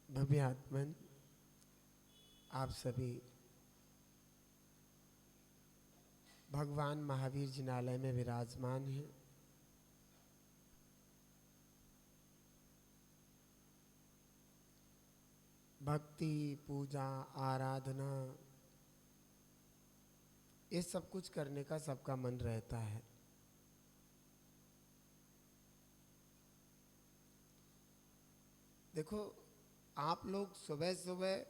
भव्य आत्मन, आप सभी भगवान महावीर जिनालय में विराजमान हैं। भक्ति, पूजा, आराधना, ये सब कुछ करने का सबका मन रहता है। देखो, आप लोग सुबह सुबह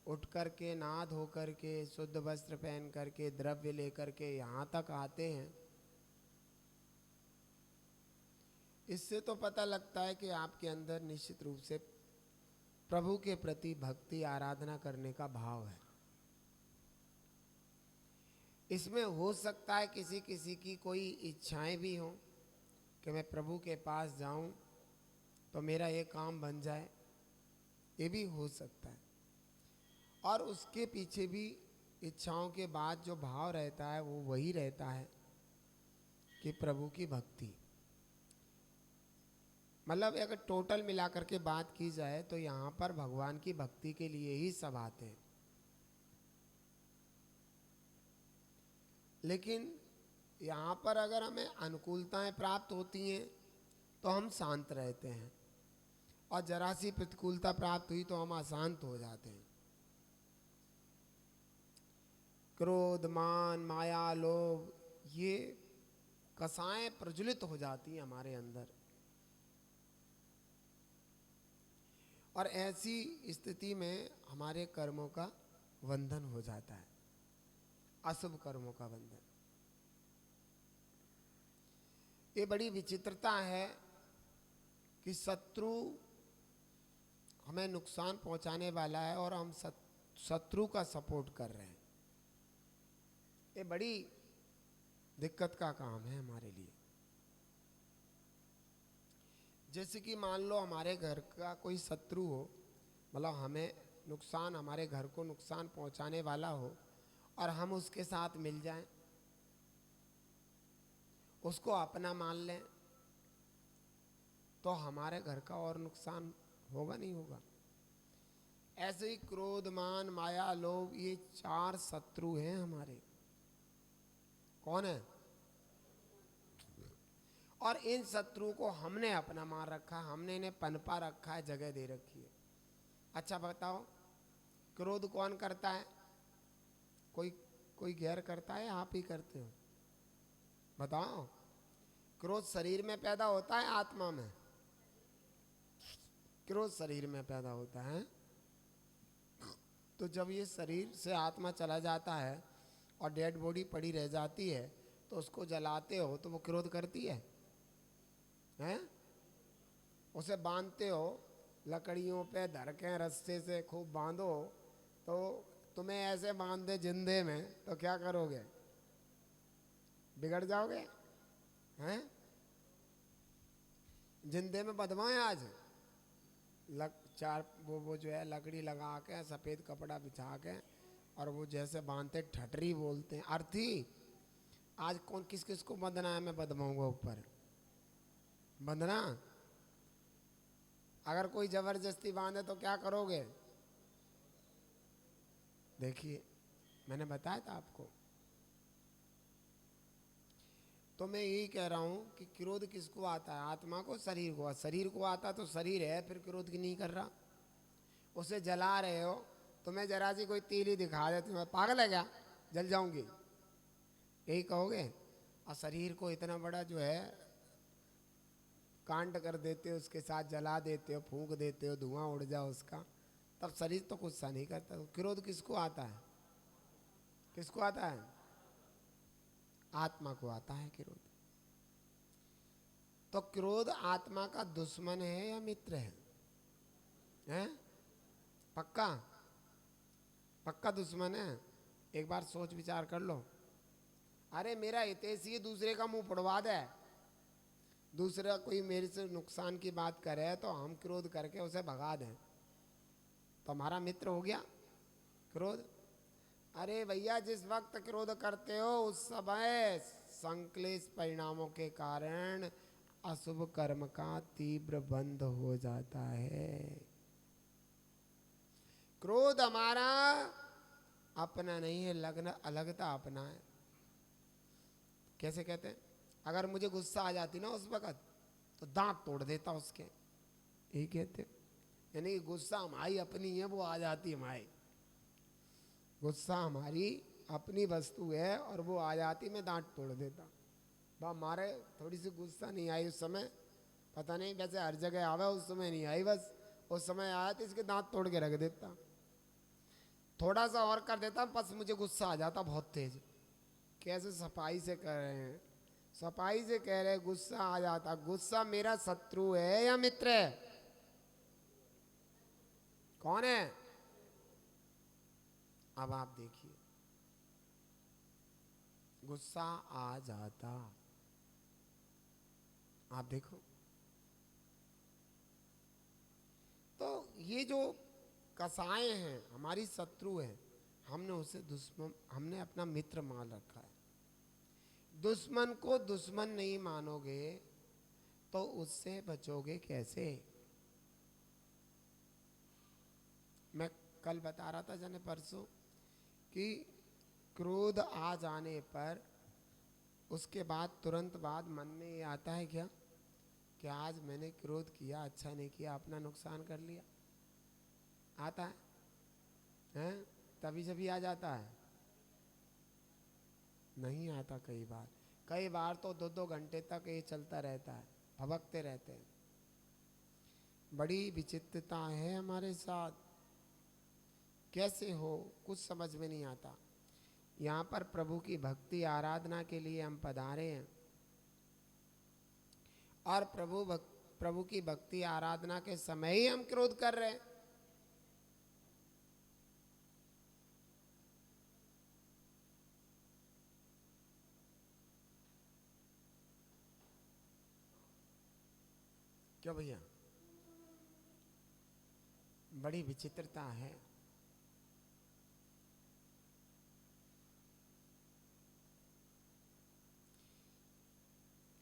उठ कर के, नहा धो कर के, शुद्ध वस्त्र पहन कर के, द्रव्य लेकर के यहाँ तक आते हैं। इससे तो पता लगता है कि आपके अंदर निश्चित रूप से प्रभु के प्रति भक्ति, आराधना करने का भाव है। इसमें हो सकता है किसी किसी की कोई इच्छाएं भी हों कि मैं प्रभु के पास जाऊं तो मेरा ये काम बन जाए, ये भी हो सकता है। और उसके पीछे भी इच्छाओं के बाद जो भाव रहता है वो वही रहता है कि प्रभु की भक्ति। मतलब अगर टोटल मिलाकर के बात की जाए तो यहाँ पर भगवान की भक्ति के लिए ही सब आते हैं। लेकिन यहाँ पर अगर हमें अनुकूलताएं प्राप्त होती हैं तो हम शांत रहते हैं, और जरा सी प्रतिकूलता प्राप्त हुई तो हम अशांत हो जाते हैं। क्रोध, मान, माया, लोभ, ये कसाएं प्रज्वलित हो जाती हैं हमारे अंदर। और ऐसी स्थिति में हमारे कर्मों का बंधन हो जाता है, अशुभ कर्मों का बंधन। ये बड़ी विचित्रता है कि शत्रु हमें नुकसान पहुंचाने वाला है और हम शत्रु का सपोर्ट कर रहे हैं। ये बड़ी दिक्कत का काम है हमारे लिए। जैसे कि मान लो हमारे घर का कोई शत्रु हो, मतलब हमें नुकसान, हमारे घर को नुकसान पहुंचाने वाला हो, और हम उसके साथ मिल जाएं, उसको अपना मान लें, तो हमारे घर का और नुकसान होगा नहीं होगा। ऐसे ही क्रोध, मान, माया, लोभ, ये चार शत्रु हैं हमारे। कौन है? और इन शत्रुओं को हमने अपना मान रखा, हमने इन्हें पनपा रखा है, जगह दे रखी है। अच्छा बताओ, क्रोध कौन करता है? कोई गैर करता है, आप ही करते हो? बताओ। क्रोध शरीर में पैदा होता है, आत्मा में? क्रोध शरीर में पैदा होता है। तो जब ये शरीर से आत्मा चला जाता है और डेड बॉडी पड़ी रह जाती है, तो उसको जलाते हो तो वो क्रोध करती है, हैं? उसे बांधते हो, लकड़ियों पे धर के रस्से से खूब बांधो, तो तुम्हें ऐसे बांध दे जिंदे में, तो क्या करोगे? बिगड़ जाओगे, हैं? जिंदे में बदमाए आज चार वो जो है लकड़ी लगा के, सफ़ेद कपड़ा बिछा के, और वो जैसे बांधते, ठटरी बोलते हैं, अर्थी। आज कौन किस किस को बंधना है? मैं बदमाऊंगा ऊपर बंधना। अगर कोई जबरदस्ती बांधे तो क्या करोगे? देखिए, मैंने बताया था आपको। तो मैं यही कह रहा हूं कि क्रोध किसको आता है? आत्मा को, शरीर को? शरीर को आता तो शरीर है, फिर क्रोध की नहीं कर रहा। उसे जला रहे हो, तुम्हें जरा सी कोई तीली दिखा दे, तुम्हें पागल है क्या, जल जाऊंगी, यही कहोगे? और शरीर को इतना बड़ा जो है कांड कर देते हो, उसके साथ जला देते हो, फूंक देते हो, धुआं उड़ जाओ उसका, तब शरीर तो कुछ सा नहीं करता। क्रोध किसको आता है? किसको आता है? आत्मा को आता है क्रोध। तो क्रोध आत्मा का दुश्मन है या मित्र है? हैं? पक्का? पक्का दुश्मन है? एक बार सोच विचार कर लो। अरे मेरा हितैषी दूसरे का मुंह फुड़वा दे, दूसरा कोई मेरे से नुकसान की बात करे तो हम क्रोध करके उसे भगा दें, तो हमारा मित्र हो गया क्रोध। अरे भैया, जिस वक्त क्रोध करते हो उस समय संक्लेश परिणामों के कारण अशुभ कर्म का तीव्र बंध हो जाता है। क्रोध हमारा अपना नहीं है, लगना अलगता अपना है। कैसे कहते हैं, अगर मुझे गुस्सा आ जाती ना उस वक़्त तो दांत तोड़ देता उसके, यही कहते हैं। यानी कि गुस्सा हमारी अपनी है, वो आ जाती हमारी। गुस्सा हमारी अपनी वस्तु है और वो आ जाती, मैं दांत तोड़ देता। बा मारे थोड़ी सी गुस्सा नहीं आई उस समय, पता नहीं वैसे हर जगह आवे, उस समय नहीं आई, बस उस समय आया तो इसके दांत तोड़ के रख देता। थोड़ा सा और कर देता, बस मुझे गुस्सा आ जाता बहुत तेज। कैसे सफाई से कह रहे हैं, सफाई से कह रहे हैं, गुस्सा आ जाता। गुस्सा मेरा शत्रु है या मित्र है? कौन है? अब आप देखिए, गुस्सा आ जाता, आप देखो। तो ये जो कसाए हैं हमारी शत्रु है, हमने उसे दुश्मन, हमने अपना मित्र मान रखा है। दुश्मन को दुश्मन नहीं मानोगे तो उससे बचोगे कैसे? मैं कल बता रहा था जाने परसों कि क्रोध आ जाने पर उसके बाद तुरंत बाद मन में ये आता है क्या कि आज मैंने क्रोध किया, अच्छा नहीं किया, अपना नुकसान कर लिया? आता है, हैं? तभी जभी आ जाता है, नहीं आता। कई बार तो 2-2 घंटे तक ये चलता रहता है, भभकते रहते हैं। बड़ी विचित्रता है हमारे साथ, कैसे हो कुछ समझ में नहीं आता। यहाँ पर प्रभु की भक्ति आराधना के लिए हम पधारे हैं और प्रभु की भक्ति आराधना के समय ही हम क्रोध कर रहे हैं। क्यों भैया? बड़ी विचित्रता है।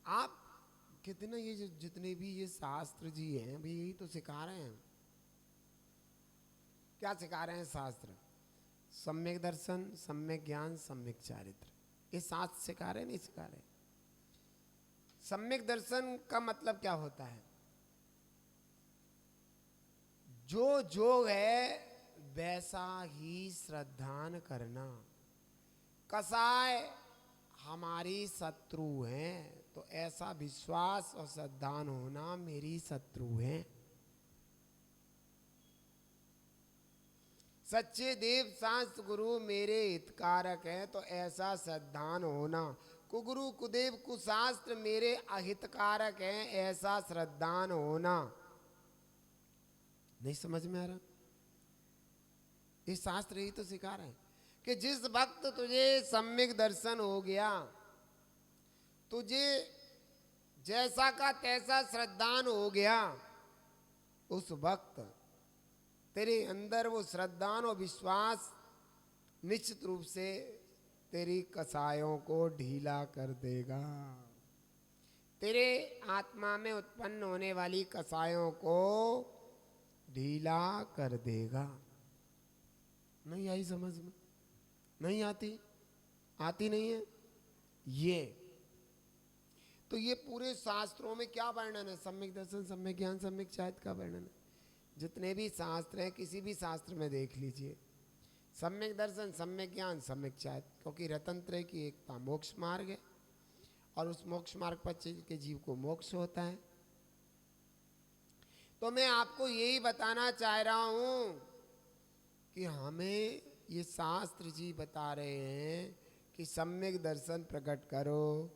आप कितने ये जितने भी ये शास्त्र जी हैं भी यही तो सिखा रहे हैं। क्या सिखा रहे हैं शास्त्र? सम्यक दर्शन, सम्यक ज्ञान, सम्यक चारित्र, ये शास्त्र सिखा रहे नहीं सिखा रहे? सम्यक दर्शन का मतलब क्या होता है? जो है वैसा ही श्रद्धान करना। कसाय हमारी शत्रु हैं तो ऐसा विश्वास और श्रद्धान होना मेरी शत्रु हैं। सच्चे देव शास्त्र गुरु मेरे हितकारक हैं तो ऐसा श्रद्धान होना। कुगुरु कुदेव कुशास्त्र मेरे अहितकारक हैं, ऐसा श्रद्धान होना। नहीं समझ में आ रहा? ये शास्त्र ही तो सिखा रहे हैं कि जिस वक्त तुझे सम्यक दर्शन हो गया, तुझे जैसा का तैसा श्रद्धान हो गया, उस वक्त तेरे अंदर वो श्रद्धान और विश्वास निश्चित रूप से तेरी कसायों को ढीला कर देगा। तेरे आत्मा में उत्पन्न होने वाली कसायों को ढीला कर देगा। नहीं आई समझ में? नहीं आती? आती नहीं है ये? तो ये पूरे शास्त्रों में क्या वर्णन है? सम्यक दर्शन, सम्यक ज्ञान, सम्यक चारित्र का वर्णन है। जितने भी शास्त्र हैं किसी भी शास्त्र में देख लीजिए, सम्यक दर्शन, सम्यक ज्ञान, सम्यक चारित्र, क्योंकि रतनत्रय की एकता मोक्ष मार्ग है और उस मोक्ष मार्ग पर चल के जीव को मोक्ष होता है। तो मैं आपको यही बताना चाह रहा हूं कि हमें ये शास्त्र जी बता रहे हैं कि सम्यक दर्शन प्रकट करो,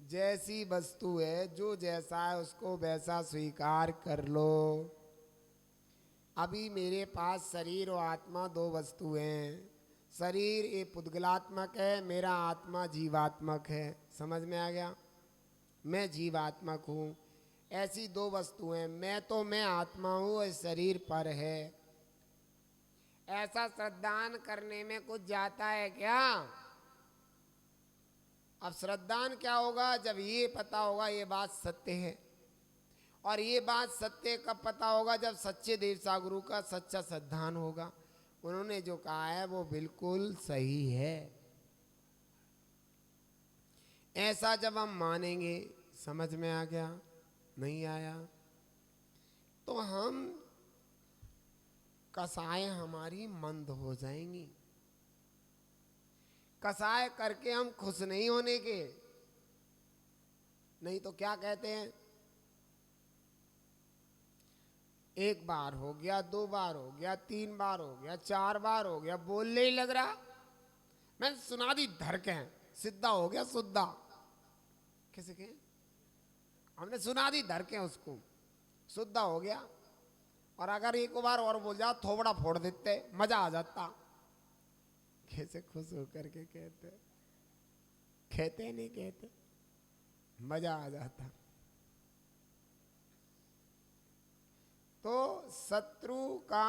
जैसी वस्तु है जो जैसा है उसको वैसा स्वीकार कर लो। अभी मेरे पास शरीर और आत्मा दो वस्तु हैं। शरीर ये पुद्गलात्मक है, मेरा आत्मा जीवात्मक है। समझ में आ गया? मैं जीवात्मक हूँ, ऐसी दो वस्तुएं। मैं आत्मा हूँ और शरीर पर है। ऐसा श्रद्धान करने में कुछ जाता है क्या? अब श्रद्धान क्या होगा? जब ये पता होगा ये बात सत्य है। और ये बात सत्य कब पता होगा? जब सच्चे देव सागुरु का सच्चा श्रद्धान होगा। उन्होंने जो कहा है वो बिल्कुल सही है। ऐसा जब हम मानेंगे, समझ में आ गया? नहीं आया तो हम कसाय हमारी मंद हो जाएंगी। कसाय करके हम खुश नहीं होने के, नहीं तो क्या कहते हैं, एक बार हो गया, दो बार हो गया, तीन बार हो गया, चार बार हो गया, बोलने ही लग रहा। मैं सुना दी धर के सीधा हो गया सुद्धा। किसी के हमने सुना दी धर के उसको शुद्ध हो गया। और अगर एक बार और बोल जाओ थोबड़ा फोड़ देते, मजा आ जाता। कैसे खुश होकर के कहते, कहते नहीं कहते, मजा आ जाता। तो शत्रु का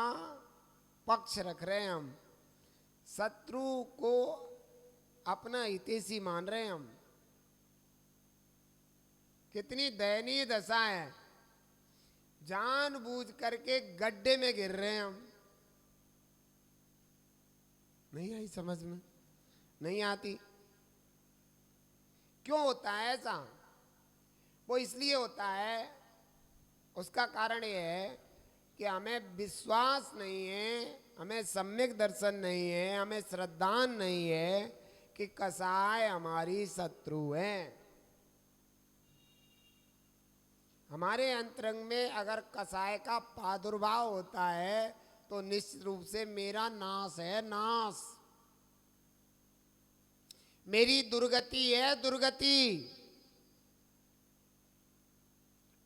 पक्ष रख रहे हैं हम, शत्रु को अपना हितैषी मान रहे हैं हम। कितनी दयनीय दशा है, जानबूझ करके गड्ढे में गिर रहे हैं हम। नहीं आई समझ में? नहीं आती। क्यों होता है ऐसा? वो इसलिए होता है, उसका कारण ये है कि हमें विश्वास नहीं है, हमें सम्यक दर्शन नहीं है, हमें श्रद्धा नहीं है कि कसाय हमारी शत्रु है। हमारे अंतरंग में अगर कसाय का प्रादुर्भाव होता है तो निश्चित रूप से मेरा नाश है, नाश। मेरी दुर्गति है, दुर्गति।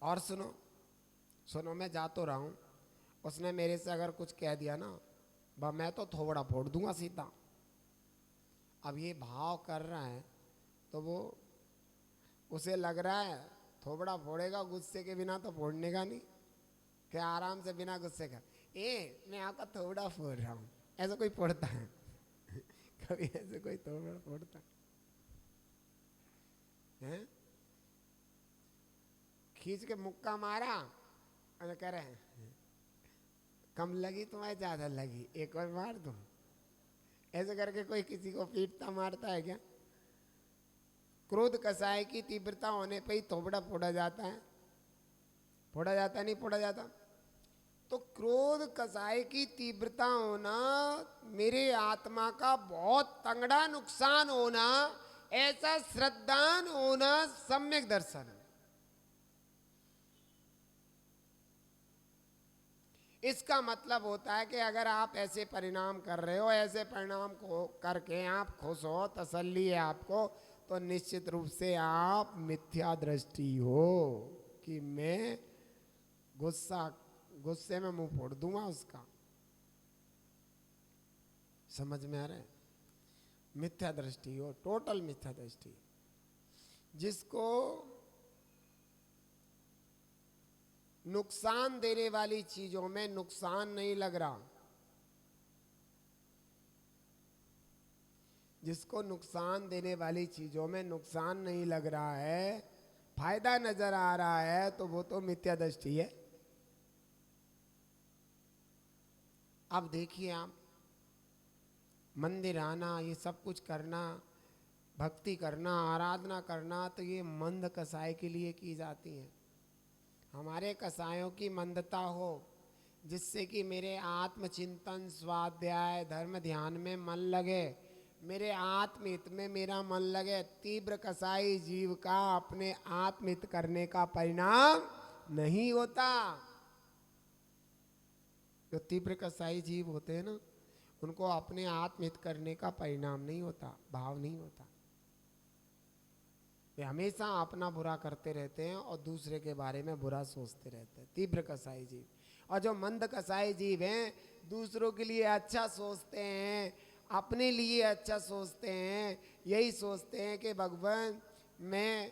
और सुनो सुनो, मैं जा तो रहा हूं, उसने मेरे से अगर कुछ कह दिया ना, मैं तो थोबड़ा फोड़ दूंगा सीधा। अब ये भाव कर रहा है तो वो, उसे लग रहा है थोबड़ा फोड़ेगा, गुस्से के बिना तो फोड़ने का नहीं। क्या आराम से बिना गुस्से का, मैं आपका थोबड़ा फोड़ रहा हूं, ऐसा कोई फोड़ता है? कभी ऐसे कोई थोबड़ा फोड़ता है? खींच के मुक्का मारा और कह रहे हैं कम लगी तुम्हें, ज्यादा लगी, एक और मार दो। ऐसे करके कोई किसी को पीटता मारता है क्या? क्रोध कसाय की तीव्रता होने पर ही थोबड़ा फोड़ा जाता है। फोड़ा जाता नहीं? फोड़ा जाता। तो क्रोध कसाय की तीव्रता होना, मेरे आत्मा का बहुत तंगड़ा नुकसान होना, ऐसा श्रद्धान होना सम्यक दर्शन है। इसका मतलब होता है कि अगर आप ऐसे परिणाम कर रहे हो, ऐसे परिणाम को करके आप खुश हो, तसल्ली है आपको, तो निश्चित रूप से आप मिथ्या दृष्टि हो कि मैं गुस्से में मुंह फोड़ दूंगा उसका। समझ में आ रहा है? मिथ्या दृष्टि हो, टोटल मिथ्या दृष्टि। जिसको नुकसान देने वाली चीजों में नुकसान नहीं लग रहा, जिसको नुकसान देने वाली चीजों में नुकसान नहीं लग रहा है, फायदा नजर आ रहा है, तो वो तो मिथ्या दृष्टि है। अब देखिए आप, मंदिर आना, ये सब कुछ करना, भक्ति करना, आराधना करना, तो ये मंद कसाय के लिए की जाती है। हमारे कसायों की मंदता हो, जिससे कि मेरे आत्मचिंतन, स्वाध्याय, धर्म ध्यान में मन लगे, मेरे आत्महित में मेरा मन लगे। तीव्र कसाई जीव का अपने आत्महित करने का परिणाम नहीं होता। जो तीव्र कसाई जीव होते हैं ना, उनको अपने आत्महित करने का परिणाम नहीं होता, भाव नहीं होता। वे हमेशा अपना बुरा करते रहते हैं और दूसरे के बारे में बुरा सोचते रहते हैं, तीव्र कसाई जीव। और जो मंद कसाई जीव हैं, दूसरों के लिए अच्छा सोचते हैं, अपने लिए अच्छा सोचते हैं, यही सोचते हैं कि भगवान मैं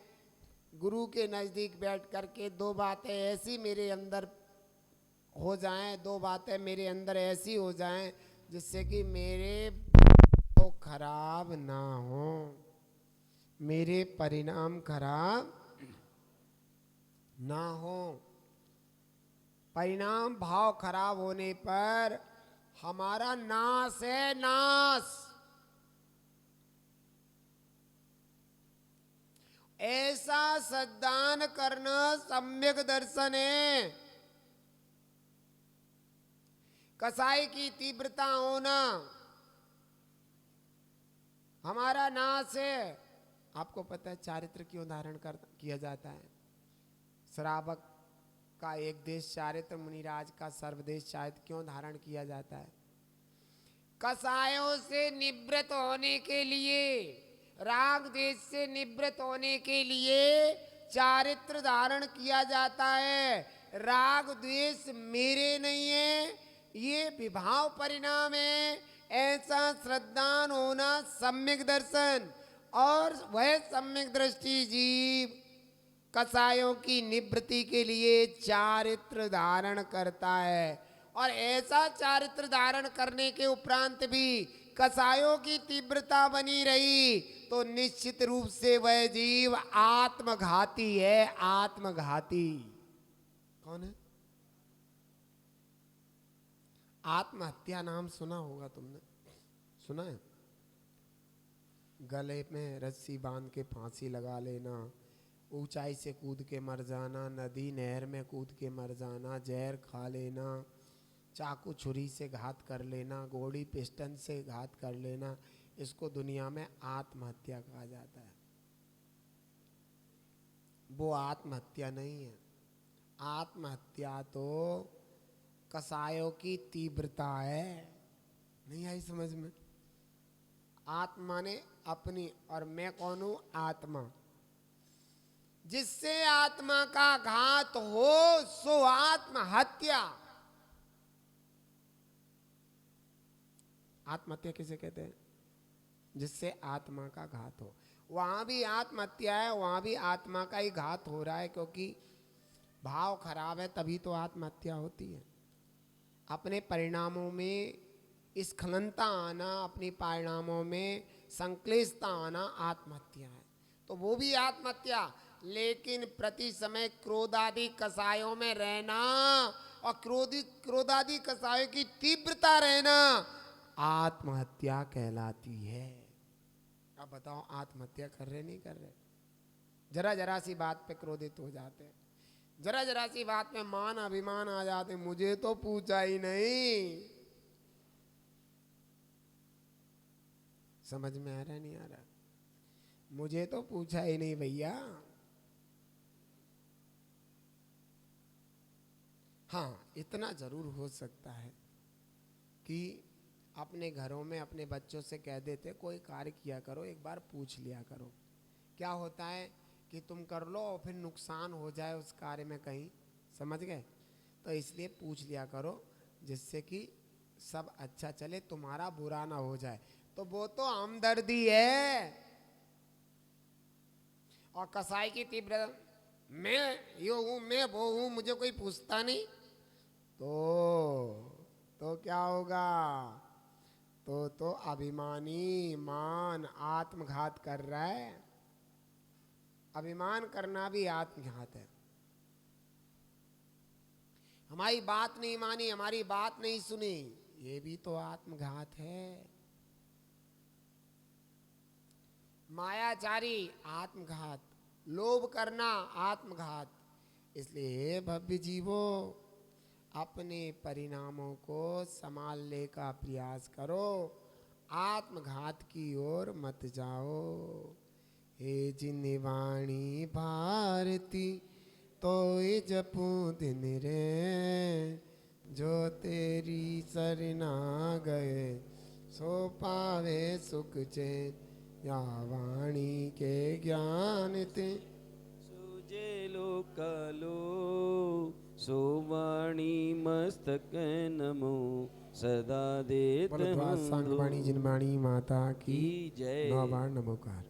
गुरु के नज़दीक बैठ करके दो बातें ऐसी मेरे अंदर हो जाएं, दो बातें मेरे अंदर ऐसी हो जाएं जिससे कि मेरे तो खराब ना हो, मेरे परिणाम खराब ना हो। परिणाम भाव खराब होने पर हमारा नाश है, नाश। ऐसा सद्दान करना सम्यक दर्शन है। कसाई की तीव्रता होना हमारा नाश है। आपको पता है चारित्र क्यों धारण किया जाता है? श्रावक का एक देश चारित्र, मुनिराज का सर्वदेश चारित्र क्यों धारण किया जाता है? कसायों से निवृत्त होने के लिए, राग देश से निवृत्त होने के लिए चारित्र धारण किया जाता है। राग द्वेष मेरे नहीं है, ये विभाव परिणाम है। ऐसा श्रद्धान होना सम्यक दर्शन, और वह सम्यक दृष्टि जीव कसायों की निवृत्ति के लिए चारित्र धारण करता है। और ऐसा चारित्र धारण करने के उपरांत भी कसायों की तीव्रता बनी रही तो निश्चित रूप से वह जीव आत्मघाती है। आत्मघाती कौन है? आत्महत्या नाम सुना होगा तुमने, सुना है? गले में रस्सी बांध के फांसी लगा लेना, ऊंचाई से कूद के मर जाना, नदी नहर में कूद के मर जाना, जहर खा लेना, चाकू छुरी से घात कर लेना, गोली पिस्टन से घात कर लेना, इसको दुनिया में आत्महत्या कहा जाता है। वो आत्महत्या नहीं है। आत्महत्या तो कसायों की तीव्रता है। नहीं आई समझ में? आत्मा ने अपनी, और मैं कौन हूं? आत्मा। जिससे आत्मा का घात हो सो आत्महत्या। आत्महत्या किसे कहते हैं? जिससे आत्मा का घात हो। वहां भी आत्महत्या है, वहां भी आत्मा का ही घात हो रहा है, क्योंकि भाव खराब है तभी तो आत्महत्या होती है। अपने परिणामों में स्खलनता आना, अपने परिणामों में संक्लेशता आना आत्महत्या है। तो वो भी आत्महत्या, लेकिन प्रति समय क्रोधादि कसायों में रहना और क्रोधादि कसायों की तीव्रता रहना आत्महत्या कहलाती है। अब बताओ, आत्महत्या कर रहे नहीं कर रहे? जरा जरा सी बात पे क्रोधित हो जाते हैं, जरा जरा सी बात में मान अभिमान आ जाते, मुझे तो पूछा ही नहीं। समझ में आ रहा नहीं आ रहा? मुझे तो पूछा ही नहीं भैया। हाँ, इतना जरूर हो सकता है कि अपने घरों में अपने बच्चों से कह देते, कोई कार्य किया करो एक बार पूछ लिया करो। क्या होता है कि तुम कर लो और फिर नुकसान हो जाए उस कार्य में कहीं, समझ गए? तो इसलिए पूछ लिया करो, जिससे कि सब अच्छा चले, तुम्हारा बुरा ना हो जाए। तो वो तो हमदर्दी है। और कसाई की तीव्र, मैं यो हूं, मैं वो हूं, मुझे कोई पूछता नहीं, तो क्या होगा? तो अभिमानी मान आत्मघात कर रहा है। अभिमान करना भी आत्मघात है। हमारी बात नहीं मानी, हमारी बात नहीं सुनी, ये भी तो आत्मघात है। मायाचारी आत्मघात, लोभ करना आत्मघात। इसलिए भव्य जीवो, अपने परिणामों को संभालने का प्रयास करो, आत्मघात की ओर मत जाओ। हे जिन वाणी भारती तो जपू दिन रे, जो तेरी सरना गए सो पावे सुख चैन, या वाणी के ज्ञान ते सूजे लोकलो, सो वाणी मस्तक नमो सदा देत संग वाणी जिन वाणी माता की जय। 9 बार नमोकार।